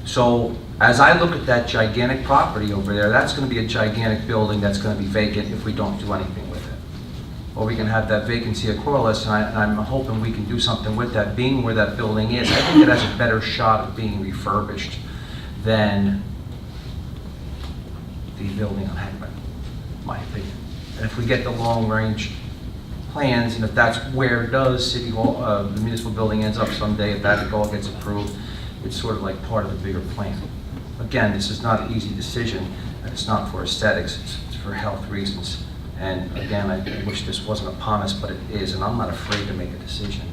So as I look at that gigantic property over there, that's going to be a gigantic building that's going to be vacant if we don't do anything with it. Or we can have that vacancy accrual, and I'm hoping we can do something with that. Being where that building is, I think it has a better shot of being refurbished than the building on Heckman, in my opinion. And if we get the long-range plans, and if that's where does City Hall, the municipal building ends up someday, if that all gets approved, it's sort of like part of the bigger plan. Again, this is not an easy decision, and it's not for aesthetics, it's for health reasons. And again, I wish this wasn't upon us, but it is, and I'm not afraid to make a decision.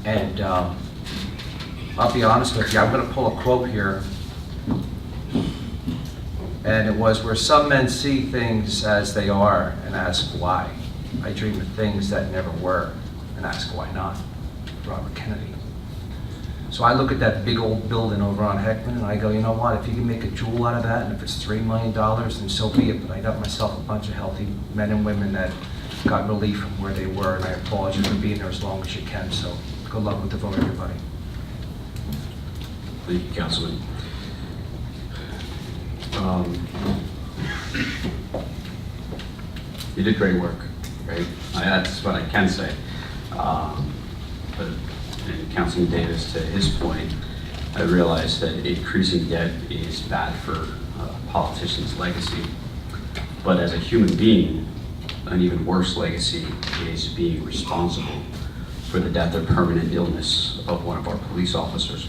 And I'll be honest with you, I'm going to pull a quote here. And it was, where some men see things as they are and ask why. I dream of things that never were and ask why not. Robert Kennedy. So I look at that big old building over on Heckman and I go, you know what, if you can make a jewel out of that, and if it's $3 million, then so be it. But I got myself a bunch of healthy men and women that got relief from where they were, and I applaud you for being there as long as you can. So good luck with the vote, everybody. Thank you, Councilman. You did great work, right? That's what I can say. But and Councilman Davis, to his point, I realize that increasing debt is bad for a politician's legacy. But as a human being, an even worse legacy is being responsible for the death or permanent illness of one of our police officers.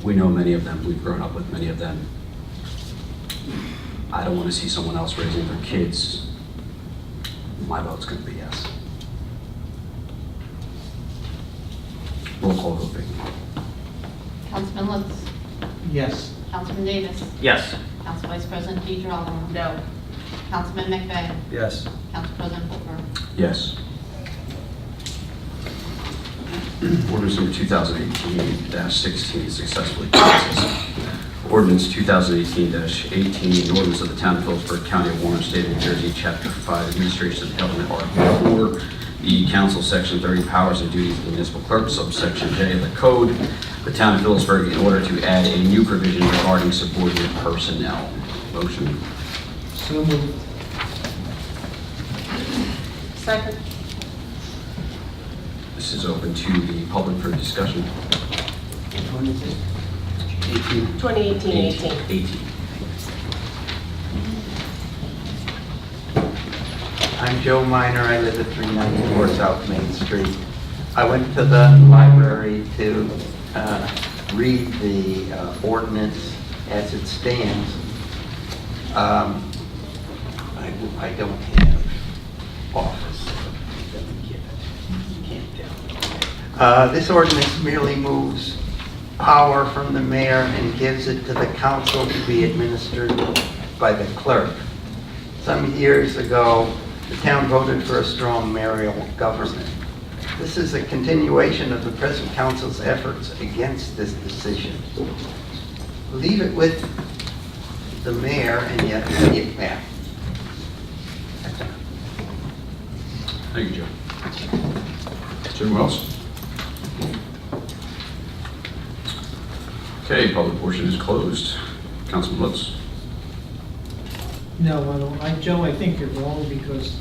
We know many of them. We've grown up with many of them. I don't want to see someone else raising their kids. My vote's going to be yes. Roll call vote, Vicky. Councilman Lutz. Yes. Councilman Davis. Yes. Council Vice President DeGirolamo. No. Councilman McVeigh. Yes. Council President Hooper. Yes. Ordinance number 2018-16 successfully passes. Ordinance 2018-18, an ordinance of the Town of Phillipsburg, County of Warren, State of New Jersey, Chapter 5, Administration of Government, Article 4, the Council, Section 30, Powers and Duties of the Municipal Clerk, subsection J of the Code, the Town of Phillipsburg, in order to add a new provision regarding subordinate personnel. Motion. So moved. Second. This is open to the public for discussion. 2018-18. 18. I'm Joe Miner. I live at 394 South Main Street. I went to the library to read the ordinance as it stands. I don't have office. So let me get it. You can't tell. This ordinance merely moves power from the mayor and gives it to the council to be administered by the clerk. Some years ago, the town voted for a strong mayoral government. This is a continuation of the present council's efforts against this decision. Leave it with the mayor and yet see it back. Thank you, Joe. Anyone else? Okay, public portion is closed. Councilman Lutz. No, Joe, I think you're wrong because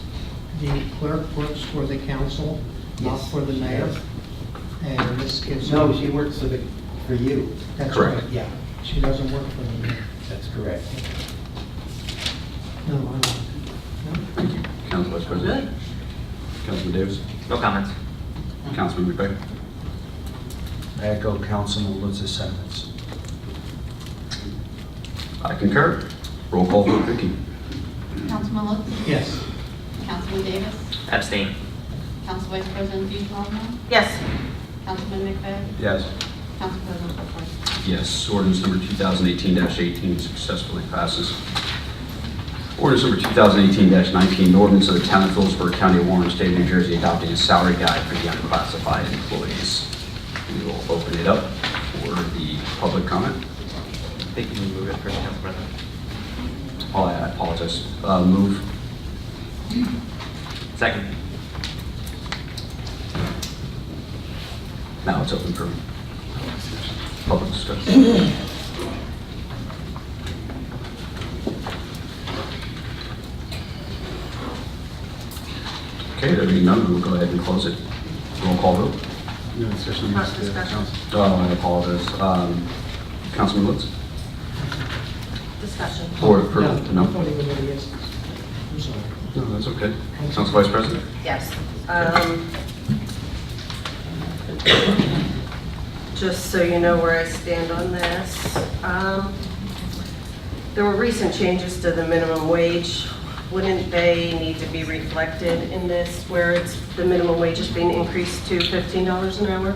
the clerk works for the council, not Yes. for the mayor. And this gives No, her, she works for you. that's Correct. right, yeah. She doesn't work for the mayor. That's correct. No, I don't. Thank you. Council Vice President. Councilman Davis. No comments. Councilman McVeigh. I echo Councilman Lutz's sentiments. I concur. Roll call vote, Vicky. Councilman Lutz. Yes. Councilman Davis. Abstain. Council Vice President DeGirolamo. Yes. Councilman McVeigh. Yes. Council President Hooper. Yes. Ordinance number 2018-18 successfully passes. Ordinance number 2018-19, an ordinance of the Town of Phillipsburg, County of Warren, State of New Jersey, adopting a salary guide for the unclassified employees. We will open it up for the public comment. I think you can move it first, Council President. Oh, I apologize. Move. Second. Now it's open for Public discussion. Okay, there being none, we'll go ahead and close it. Roll call vote. No discussion. Not discussion. I apologize. Councilman Lutz? Discussion. Board approval? I No? thought he was already yes. I'm sorry. No, that's okay. Council Vice President? Yes. Just so you know where I stand on this, there were recent changes to the minimum wage. Wouldn't they need to be reflected in this, where it's, the minimum wage is being increased to $15 an hour?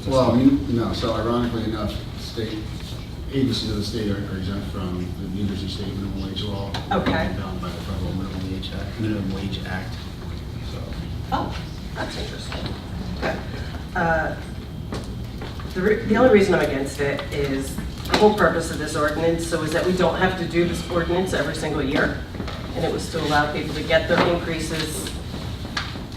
Well, I mean, no, so ironically enough, state, agencies of the state are exempt from the New Jersey State minimum wage law. Okay. Bound by the Federal Minimum Wage Act, so. Oh, that's interesting. Okay. The only reason I'm against it is the whole purpose of this ordinance, so is that we don't have to do this ordinance every single year. And it was to allow people to get their increases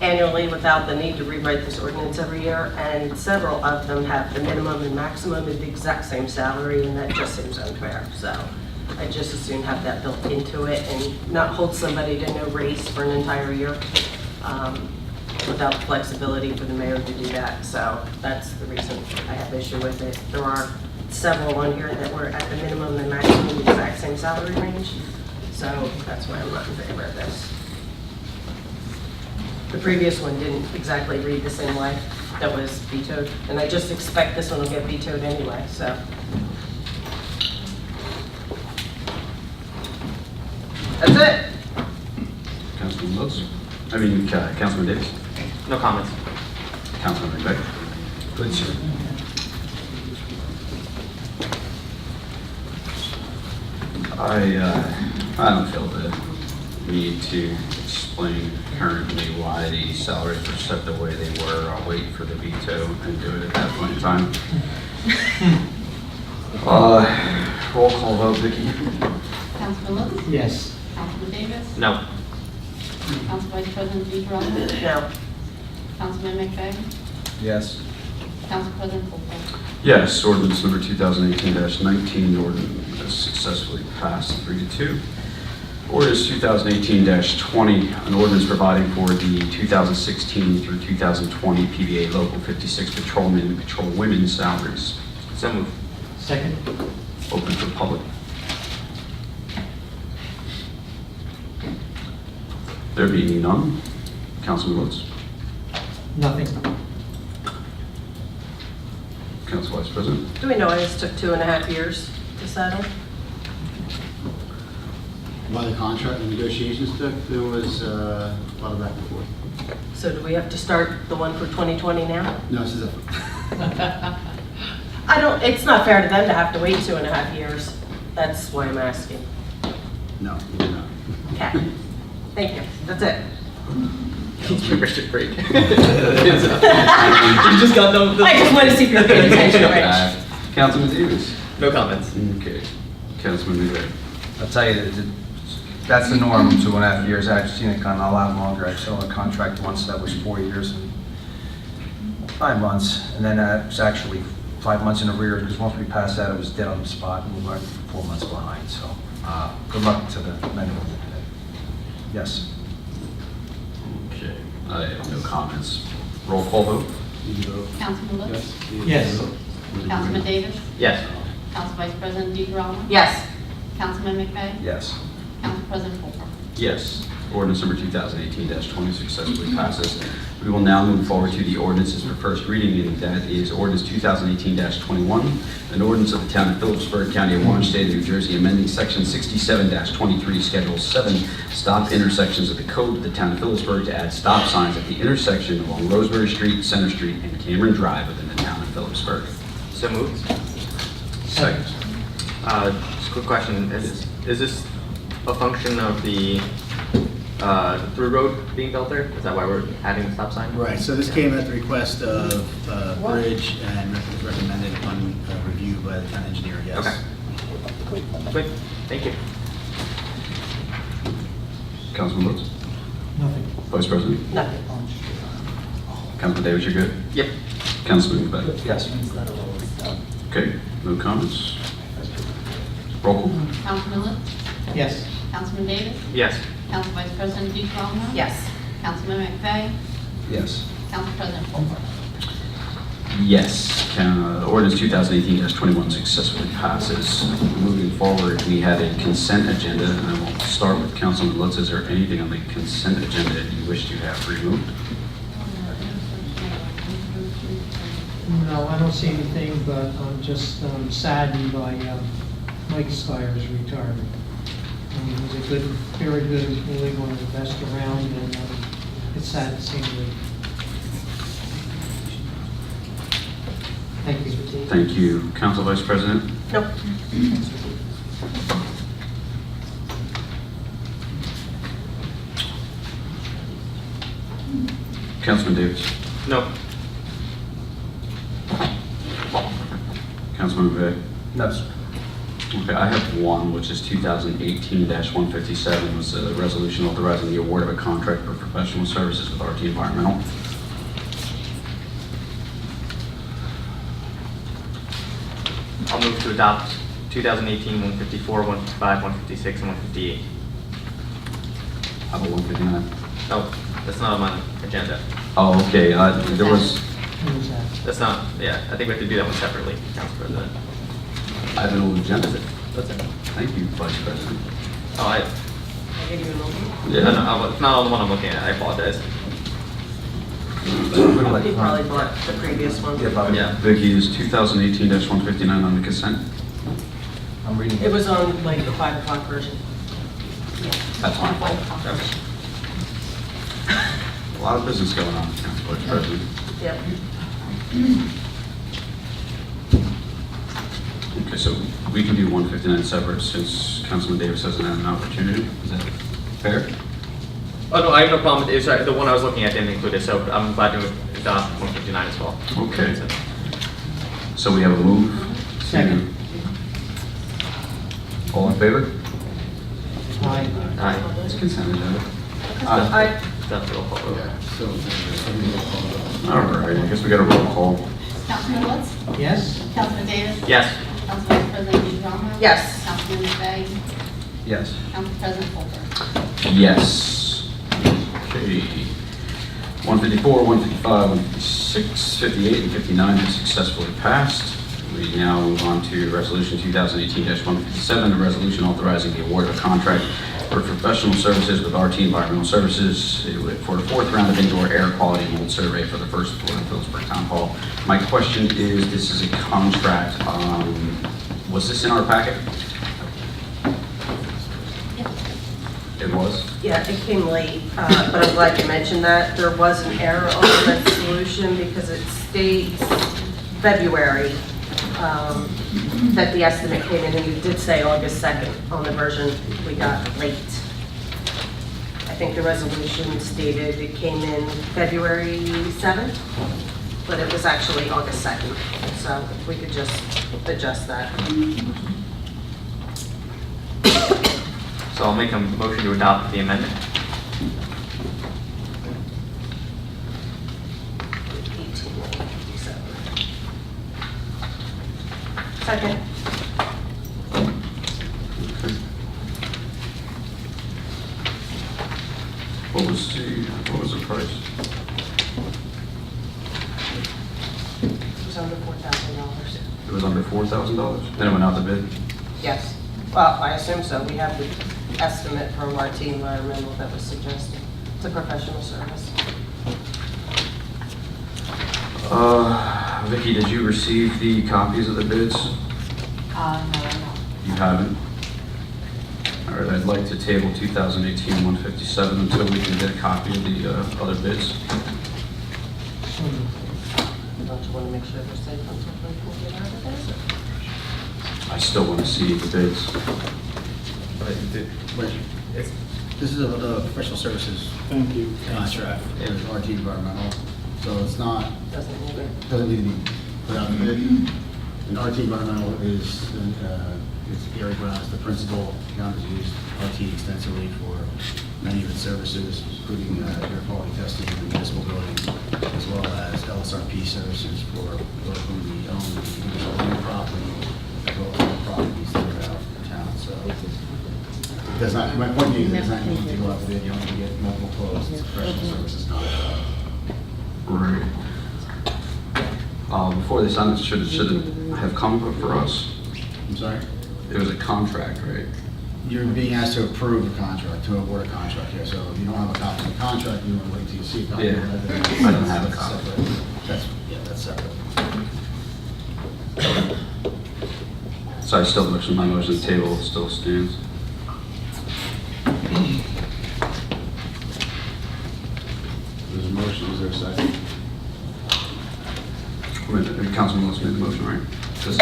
annually without the need to rewrite this ordinance every year. And several of them have the minimum and maximum of the exact same salary, and that just seems unfair. So I just as soon have that built into it and not hold somebody to no raise for an entire year. Without the flexibility for the mayor to do that. So that's the reason I have issue with it. There are several on here that were at the minimum and maximum the exact same salary range. So that's why I'm not in favor of this. The previous one didn't exactly read the same way that was vetoed. And I just expect this one will get vetoed anyway, so. That's it. Councilman Lutz? Councilman Davis? No comments. Councilman McVeigh? Good, sir. I don't feel the need to explain currently why the salaries were set the way they were. I'll wait for the veto and do it at that point in time. Roll call vote, Vicki? Councilman Lutz? Yes. Councilman Davis? No. Council Vice President DeGrom? No. Councilman McVeigh? Yes. Council President Polk? Yes, ordinance number 2018-19, ordinance successfully passed 3-2. Ordinance 2018-20, an ordinance providing for the 2016 through 2020 PBA Local 56 patrolmen and patrolwomen salaries. So moved. Second? Open for public. There being none, Councilman Lutz. Nothing. Council Vice President. Do we know why this took 2.5 years to settle? While the contract and negotiations took, there was a lot of back and forth. So do we have to start the one for 2020 now? No, this is a, It's not fair to them to have to wait 2.5 years. That's why I'm asking. no, we did not. Okay. Thank you. That's it. Membership break. You just got done with this. I just want to see if you're paying attention, Rich. Councilman Davis. No comments. Okay. Councilman McVeigh. I'll tell you, that's the norm, 2.5 years. I've seen it kind of a lot longer. I saw a contract once that was 4 years and 5 months, and then it's actually 5 months in arrears, because once we passed that, it was dead on the spot, and we went 4 months behind. So good luck to the men and women today. Yes. Okay. I have no comments. Roll call vote. Did you vote? Councilman Lutz? Yes. Councilman Davis? Yes. Council Vice President DeGrom? Yes. Councilman McVeigh? Yes. Council President Polk? Yes. Ordinance number 2018-20 successfully passes. We will now move forward to the ordinances for first reading, and that is ordinance 2018-21, an ordinance of the town of Phillipsburg, County of Orange, State of New Jersey, amending section 67-23, Schedule 7, stop intersections of the code of the town of Phillipsburg to add stop signs at the intersection along Roseberry Street, Center Street, and Cameron Drive within the town of Phillipsburg. So moved. Second. Just a quick question. Is this a function of the through road being built there? Is that why we're adding the stop sign? Right, so this came at the request of Bridge and was recommended upon review by the town engineer, yes. Okay. Quick. Thank you. Councilman Lutz. Nothing. Vice President. Nothing. Councilman Davis, you're good? Yep. Councilman McVeigh? Yes. Okay, no comments? Roll call. Councilman Little? Yes. Councilman Davis? Yes. Council Vice President DeGrom? Yes. Councilman McVeigh? Yes. Council President Polk? Yes. Ordinance 2018-21 successfully passes. Moving forward, we have a consent agenda, and I will start with Councilman Lutz. Is there anything on the consent agenda you wish to have removed? No, I don't see anything, but I'm just saddened by Mike Skyer's retirement. He was a good, very good employee, one of the best around, and it's sad to see him leave. Thank you. Thank you. Council Vice President? Nope. Councilman Davis? No. Councilman McVeigh? No, sir. Okay, I have one, which is 2018-157, was a resolution authorizing the award of a contract for professional services with RT Environmental. I'll move to adopt 2018-154, 155, 156, and 158. How about 159? No, that's not on my agenda. Oh, okay, there was, Who was that? That's not, yeah, I think we have to do that one separately, Council President. I have an old agenda. That's it. Thank you, Vice President. Oh, I gave you an overview. no, it's not on the one I'm looking at, I apologize. He probably bought the previous one. Yeah, but Yeah. Vicky, is 2018-159 on the consent? I'm reading. It was on like the 5 o'clock version. That's fine. A lot of business going on, Council Vice President. Yep. Okay, so we can do 159 separate since Councilman Davis hasn't had an opportunity. Is that fair? Oh, no, I have no problem with it. Sorry, the one I was looking at didn't include it, so I'm glad to adopt 159 as well. Okay. So we have a move. Second. All in favor? Aye. Aye. It's consent agenda. Aye. That's roll call vote. Yeah, so, All right, I guess we got a roll call. Councilman Lutz? Yes? Councilman Davis? Yes. Council Vice President DeGrom? Yes. Councilman McVeigh? Yes. Council President Polk? Yes. Okay. 154, 155, 156, 58, and 59 have successfully passed. We now move on to Resolution 2018-157, a resolution authorizing the award of a contract for professional services with RT Environmental Services for the 4th round of indoor air quality mold survey for the first floor in Phillipsburg Town Hall. My question is, this is a contract, was this in our packet? It was? Yeah, it came late, but I'm glad you mentioned that. There was an error on the resolution because it states February, that the estimate came in, and you did say August 2nd on the version we got late. I think the resolution stated it came in February 7th, but it was actually August 2nd. So if we could just adjust that. So I'll make a motion to adopt the amendment. 1857. Second. What was the price? It was under $4,000. It was under $4,000? Then it went out to bid? Yes. Well, I assume so. We have the estimate from RT Environmental that was suggested. It's a professional service. Vicky, did you receive the copies of the bids? No, no. You haven't? All right, I'd like to table 2018-157 until we can get a copy of the other bids. Don't you want to make sure they're safe until we can get out of there? I still want to see the bids. wait, this is a professional services contract with RT Environmental, so it's not, Doesn't need it. doesn't need to be put out to bid. And RT Environmental is Gary Brown is the principal. Brown has used RT extensively for many of its services, including air quality testing in the municipal building, as well as LSRP services for both whom we own the municipal building property, as well as other properties throughout the town. So it does not, my point being, it does not need to go out to bid. You don't need to get multiple quotes. It's a professional services contract. Right. Before they signed it, should it have come for us? I'm sorry? It was a contract, right? You're being asked to approve a contract, to award a contract here. So if you don't have a copy of the contract, you want to wait till you see a copy of Yeah, it. then I don't have a that's copy. separate. That's separate. So I still, my motion to table still stands. There's a motion, is there a second? Councilman Lewis made the motion, right? Just-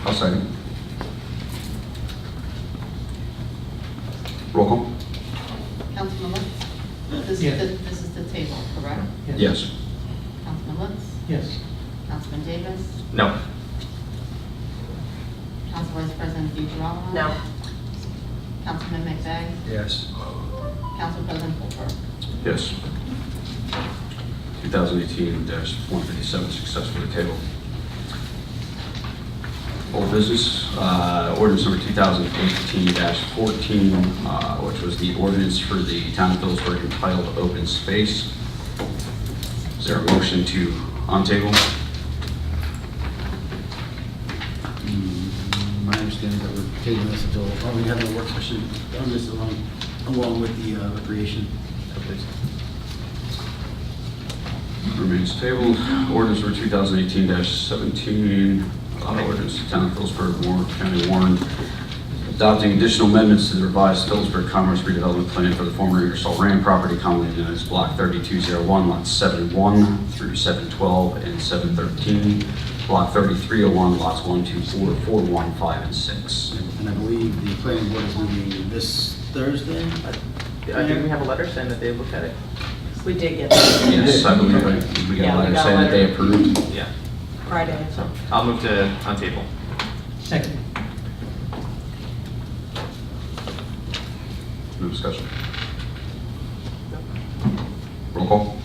I'll second. Roll call? Councilman Lutz? Yes. This is the table, correct? Yes. Councilman Lutz? Yes. Councilman Davis? No. Council Vice President DeGirolamo? No. Councilman McVeigh? Yes. Council President Colbert? Yes. 2018-157 successfully tabled. Old business, ordinance number 2018-14, which was the ordinance for the town of Phillipsburg entitled Open Space. Is there a motion to untable? My understanding is that we're tabling this until, we have a work session on this along with the recreation. Remains tabled. Ordinance number 2018-17, ordinance to town of Phillipsburg, Warren County, Warren, adopting additional amendments to the revised Phillipsburg Commerce redevelopment plan for the former Ingersoll Rand property commonly known as Block 3201, lots 7-1 through 712 and 713, Block 3301, lots 1, 2, 4, 4, 1, 5, and 6. And I believe the planning board is meeting this Thursday. Didn't we have a letter saying that they looked at it? We did get that Yes, I believe we got Yeah, a we letter got a saying that they letter. approved. Yeah. Friday. So I'll move to untable. Second. No discussion. Roll call?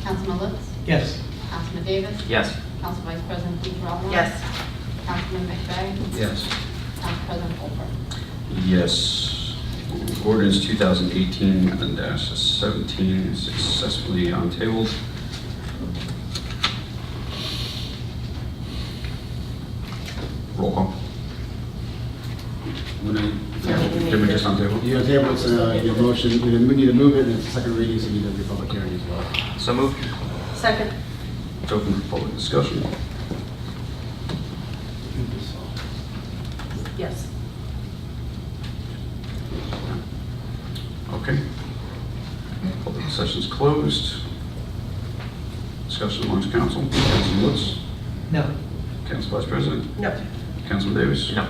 Councilman Lutz? Yes. Councilman Davis? Yes. Council Vice President DeGirolamo? Yes. Councilman McVeigh? Yes. Council President Colbert? Yes. Ordinance 2018-17 is successfully untabled. Roll call. Did we just untable? You have table, it's your motion, we need to move it, and it's a second reading, so you need to do a public hearing as well. So moved. Second. It's open for public discussion. Yes. Okay. Public session's closed. Discussion amongst council. Councilman Lutz? No. Council Vice President? No. Councilman Davis? No.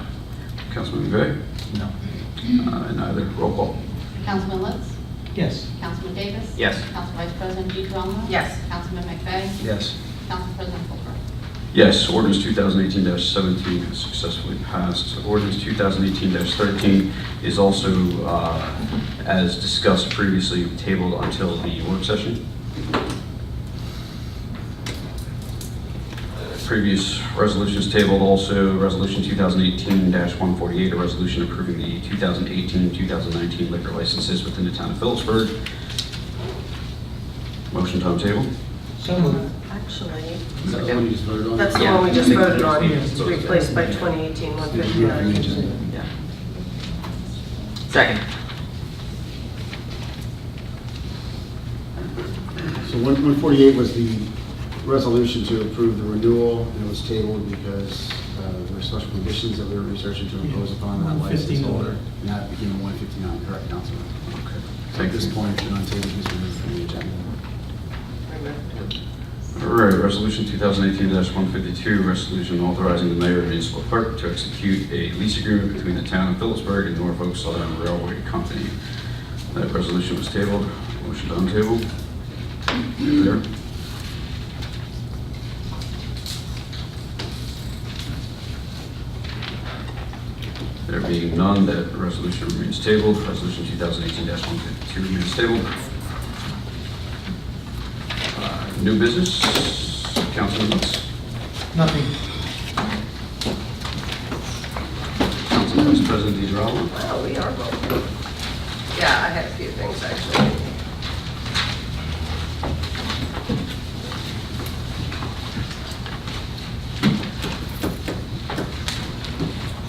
Councilman McVeigh? No. Neither. Roll call. Councilman Lutz? Yes. Councilman Davis? Yes. Council Vice President DeGirolamo? Yes. Councilman McVeigh? Yes. Council President Colbert? Yes, ordinance 2018-17 has successfully passed. Ordinance 2018-13 is also, as discussed previously, tabled until the work session. Previous resolutions tabled also, Resolution 2018-148, a resolution approving the 2018-2019 liquor licenses within the town of Phillipsburg. Motion to untable. So moved. Actually, Is that the one you just voted on? that's the Yeah. one we just voted on, Yeah. to replace by 2018-159. Yeah. Second. So 148 was the resolution to approve the renewal, and it was tabled because there were special conditions that we were researching to impose upon that license 159. holder, and that became 159, correct, Councilman? Okay. So at this point, it's been untabled, it's removed from the agenda. All right, Resolution 2018-152, resolution authorizing the mayor and municipal clerk to execute a lease agreement between the town of Phillipsburg and Norfolk Southern Railway Company. That resolution was tabled. Motion to untable. There. There being none, that resolution remains tabled. Resolution 2018-152 remains tabled. New business, Councilman Lutz. Nothing. Council Vice President DeGirolamo. Wow, we are voting. Yeah, I had a few things, actually.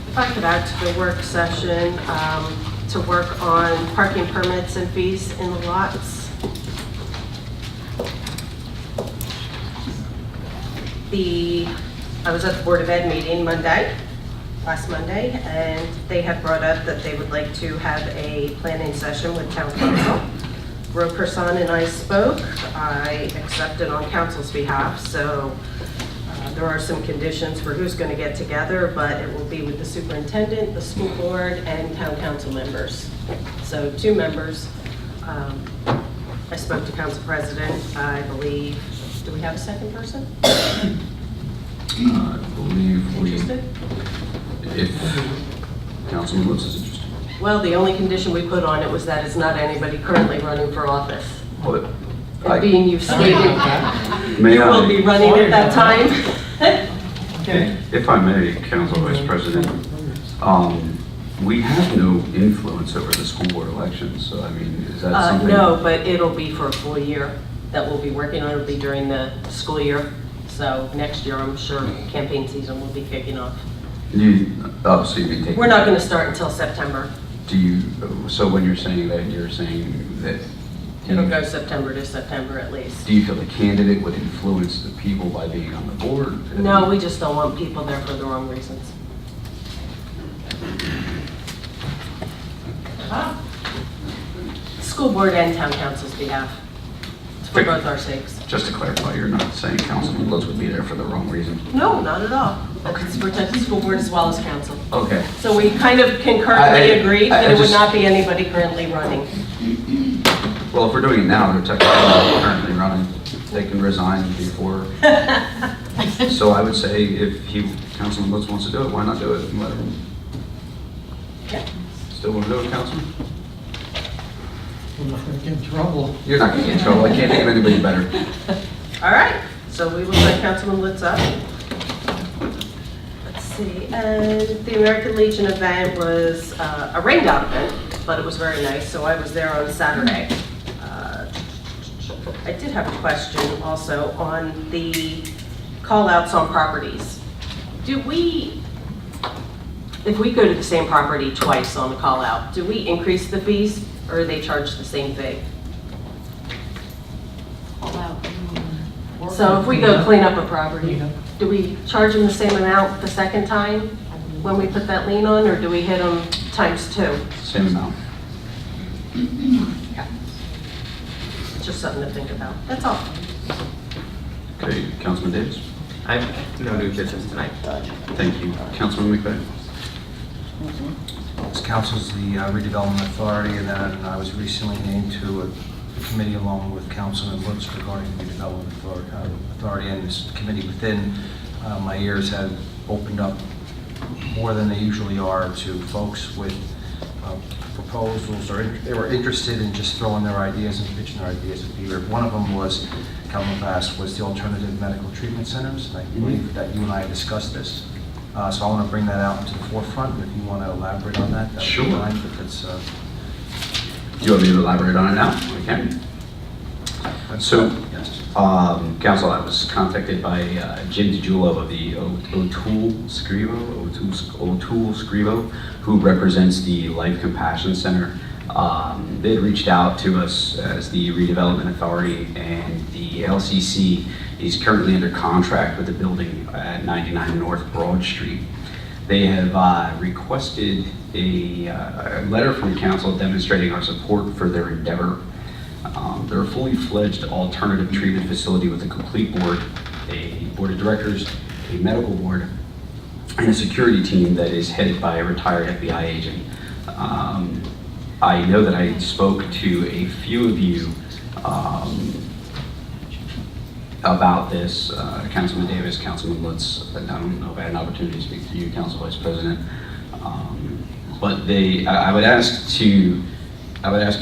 If I could add to the work session, to work on parking permits and fees in the lots. I was at the Board of Ed meeting last Monday, and they had brought up that they would like to have a planning session with town council. Roe Person and I spoke. I accepted on council's behalf, so there are some conditions for who's going to get together, but it will be with the superintendent, the school board, and town council members. So 2 members. I spoke to council president, I believe. Do we have a second person I believe we, interested? if Councilman Lutz is interested. Well, the only condition we put on it was that it's not anybody currently running for office. Well, And being you've stated, May you will be I, running at that time. Okay. if I may, Council Vice President, we have no influence over the school board elections, so I mean, is that something? No, but it'll be for a full year that we'll be working on. It'll be during the school year. So next year, I'm sure campaign season will be kicking off. So you can take. We're not going to start until September. So when you're saying that, you're saying that. It'll go September to September at least. Do you feel the candidate would influence the people by being on the board? No, we just don't want people there for the wrong reasons. School board and town council's behalf. It's for both our sakes. Just to clarify, you're not saying Councilman Lutz would be there for the wrong reason? No, not at all. It's for the school board as well as council. Okay. So we kind of concurrently agreed that it would just- not be anybody currently running. Well, if we're doing it now, they're technically not currently running. They can resign before. So I would say if Councilman Lutz wants to do it, why not do it and let him? Yeah. Still want to do it, Councilman? We're not going to get in trouble. You're not going to get in trouble. I can't think of anybody better. All right, so we will let Councilman Litz up. Let's see, and the American Legion event was a rained out event, but it was very nice, so I was there on Saturday. I did have a question also on the call-outs on properties. If we go to the same property twice on the call-out, do we increase the fees, or are they charged the same fee? So if we go clean up a property, do we charge them the same amount the second time when we put that lien on, or do we hit them ×2? Same amount. Just something to think about. That's all. Okay, Councilman Davis? I have no new business tonight. Thank you. Councilman McVeigh? This council's the redevelopment authority, and then I was recently named to a committee along with Councilman Lutz regarding the redevelopment authority, and this committee within my ears have opened up more than they usually are to folks with proposals, or they were interested in just throwing their ideas and pitching their ideas at Beaver. One of them was, Councilman Bass, was the alternative medical treatment centers, and I believe that you and I discussed this. So I want to bring that out into the forefront, and if you want to elaborate on that, that would Sure. be fine, if it's, Do you want me to elaborate on it now? I can. So, yes. Council, I was contacted by Jim DiGiulio of the O'Toole Scrivo, who represents the Life Compassion Center. They had reached out to us as the redevelopment authority, and the LCC is currently under contract with the building at 99 North Broad Street. They have requested a letter from the council demonstrating our support for their endeavor. They're a fully fledged alternative treatment facility with a complete board, a board of directors, a medical board, and a security team that is headed by a retired FBI agent. I know that I spoke to a few of you about this, Councilman Davis, Councilman Lutz. I don't know if I had an opportunity to speak to you, Council Vice President. But I would ask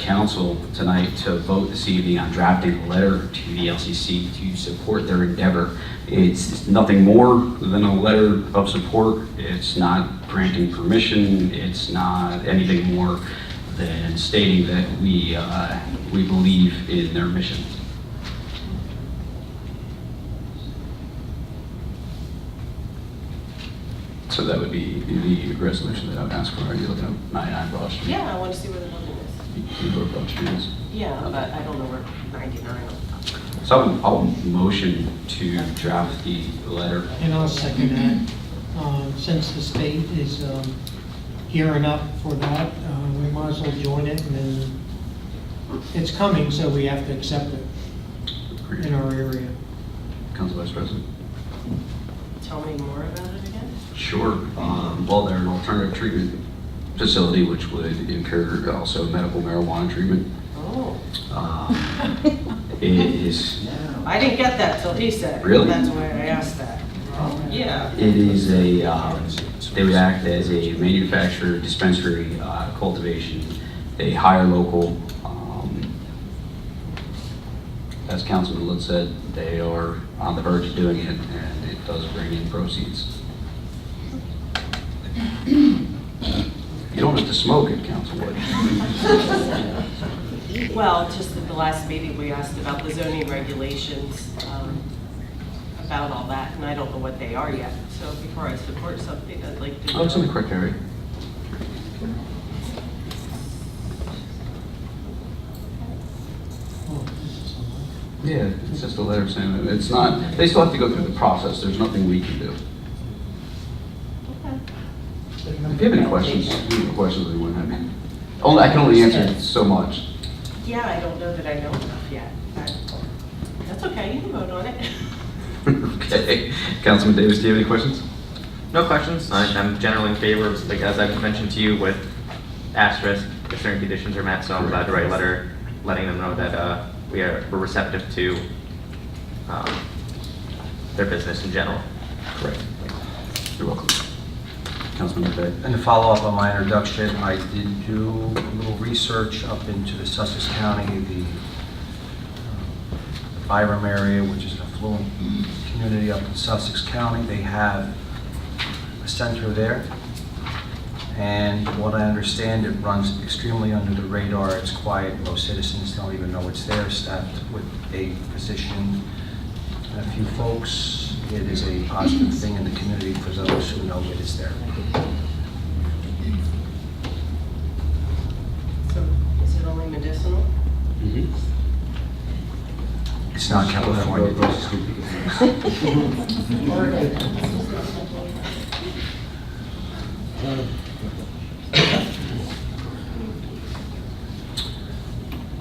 council tonight to vote this evening on drafting a letter to the LCC to support their endeavor. It's nothing more than a letter of support. It's not granting permission. It's not anything more than stating that we believe in their mission. So that would be the resolution that I would ask for. Are you looking at 99 Broad Street? Yeah, I want to see where the building is. You know where Broad Street is? Yeah, but I don't know where 99 is. So I'll motion to draft the letter. And I'll second that. Since the state is gearing up for that, we might as well join it, and then it's coming, so we have to accept it in our area. Council Vice President. Tell me more about it again. Sure. Well, they're an alternative treatment facility, which would incur also medical marijuana treatment. Oh. It is, I didn't get that till he said it. Really? That's why I asked that. Yeah. it is they would act as a manufacturer, dispensary, cultivation. They hire local. As Councilman Lutz said, they are on the verge of doing it, and it does bring in proceeds. You don't have to smoke it, Councilwood. Well, just at the last meeting, we asked about the zoning regulations, about all that, and I don't know what they are yet. So before I support something, I'd like to. Oh, it's in the correct area. Oh, this is a lot. Yeah, it's just a letter saying, it's not, they still have to go through the process. There's nothing we can do. Okay. If you have any questions, we wouldn't have any. I can only answer so much. Yeah, I don't know that I know enough yet. That's okay, you can vote on it. Okay. Councilman Davis, do you have any questions? No questions. I'm generally in favor of, like, as I've mentioned to you, with asterisk, if certain conditions are met, so I'm glad to write a letter letting them know that we're receptive to their business in general. Correct. You're welcome. Councilman McVeigh. And to follow up on my introduction, I did do a little research up into the Sussex County, the Byram area, which is an affluent community up in Sussex County. They have a center there. And what I understand, it runs extremely under the radar. It's quiet. Most citizens don't even know it's there, staffed with a physician and a few folks. It is a positive thing in the community for those who know it is there. So is it only medicinal? It's not California.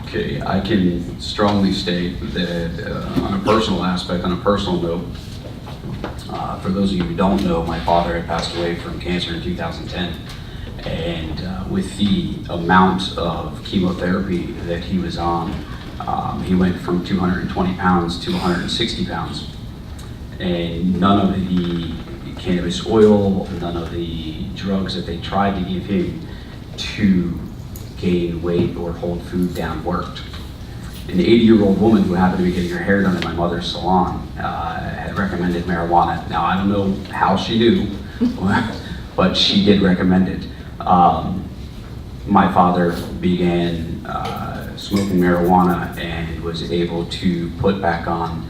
Okay, I can strongly state that on a personal aspect, on a personal note, for those of you who don't know, my father had passed away from cancer in 2010. And with the amount of chemotherapy that he was on, he went from 220 pounds to 160 pounds. And none of the cannabis oil, none of the drugs that they tried to give him to gain weight or hold food down worked. An 80-year-old woman who happened to be getting her hair done in my mother's salon had recommended marijuana. Now, I don't know how she knew, but she did recommend it. My father began smoking marijuana and was able to put back on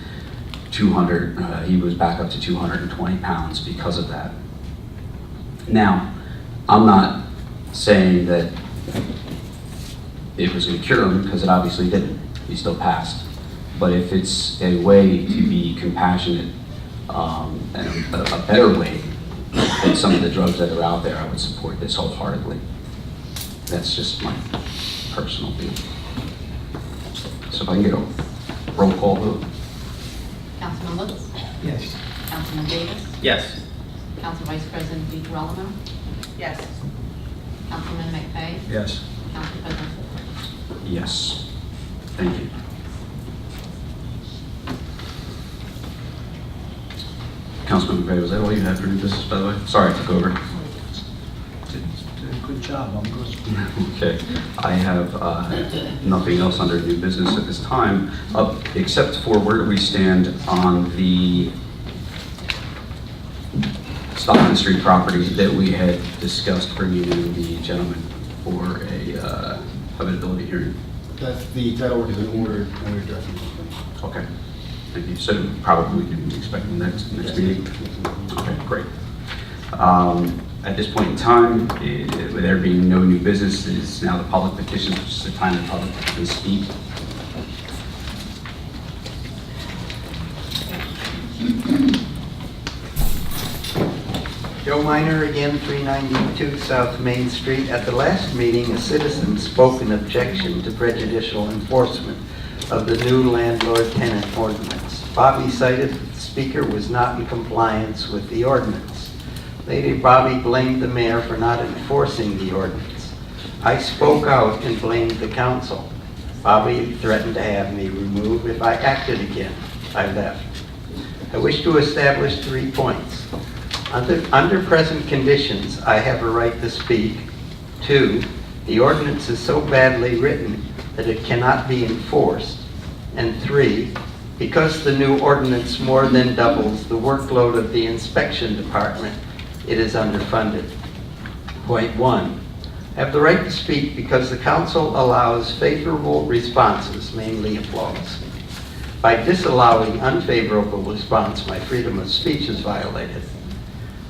200, he was back up to 220 pounds because of that. Now, I'm not saying that it was going to cure him, because it obviously didn't. He still passed. But if it's a way to be compassionate and a better way than some of the drugs that are out there, I would support this wholeheartedly. That's just my personal view. So if I can get a roll call vote. Councilman Lutz? Yes. Councilman Davis? Yes. Council Vice President DeGirolamo? Yes. Councilman McVeigh? Yes. Council President Ford? Yes. Thank you. Councilman McVeigh, was that all you had for new business, by the way? Sorry, I took over. Did a good job. job, I'm good. Okay, I have nothing else under new business at this time, except for where do we stand on the Stockton Street property that we had discussed bringing in the gentleman for a habitability hearing. That's, the title work has been ordered, and we're addressing something. Okay, thank you. So probably we can expect the next meeting? Okay, great. At this point in time, with there being no new business, it is now the public petitions, which is the time the public can speak. Joe Minor again, 392 South Main Street. At the last meeting, a citizen spoke in objection to prejudicial enforcement of the new landlord-tenant ordinance. Bobby cited that the speaker was not in compliance with the ordinance. Lady Bobby blamed the mayor for not enforcing the ordinance. I spoke out and blamed the council. Bobby threatened to have me removed if I acted again. I left. I wish to establish 3 points. Under present conditions, I have a right to speak. 2, the ordinance is so badly written that it cannot be enforced. And 3, because the new ordinance more than doubles the workload of the inspection department, it is underfunded. Point 1, I have the right to speak because the council allows favorable responses, mainly applause. By disallowing unfavorable response, my freedom of speech is violated.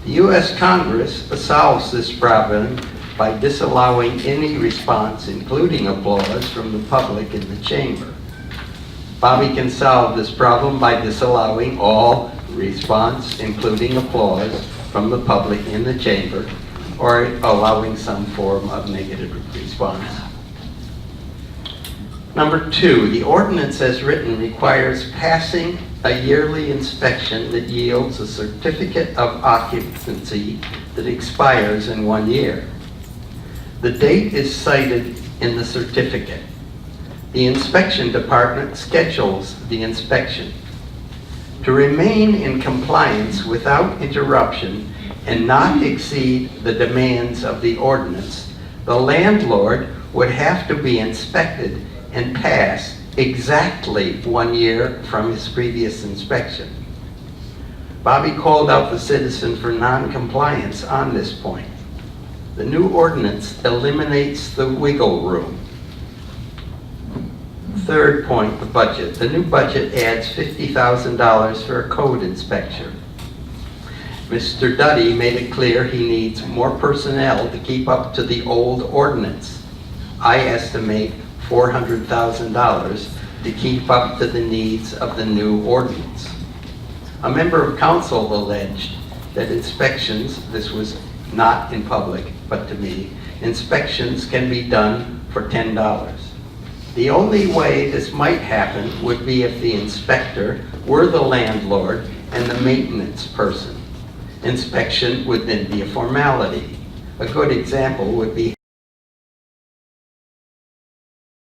The U.S. Congress solves this problem by disallowing any response, including applause, from the public in the chamber. Bobby can solve this problem by disallowing all response, including applause, from the public in the chamber, or allowing some form of negative response. Number 2, the ordinance as written requires passing a yearly inspection that yields a certificate of occupancy that expires in 1 year. The date is cited in the certificate. The inspection department schedules the inspection. To remain in compliance without interruption and not exceed the demands of the ordinance, the landlord would have to be inspected and pass exactly 1 year from his previous inspection. Bobby called out the citizen for non-compliance on this point. The new ordinance eliminates the wiggle room. 3rd point, the budget. The new budget adds $50,000 for a code inspection. Mr. Duddy made it clear he needs more personnel to keep up to the old ordinance. I estimate $400,000 to keep up to the needs of the new ordinance. A member of council alleged that inspections, this was not in public, but to me, inspections can be done for $10. The only way this might happen would be if the inspector were the landlord and the maintenance person. Inspection would then be a formality. A good example would be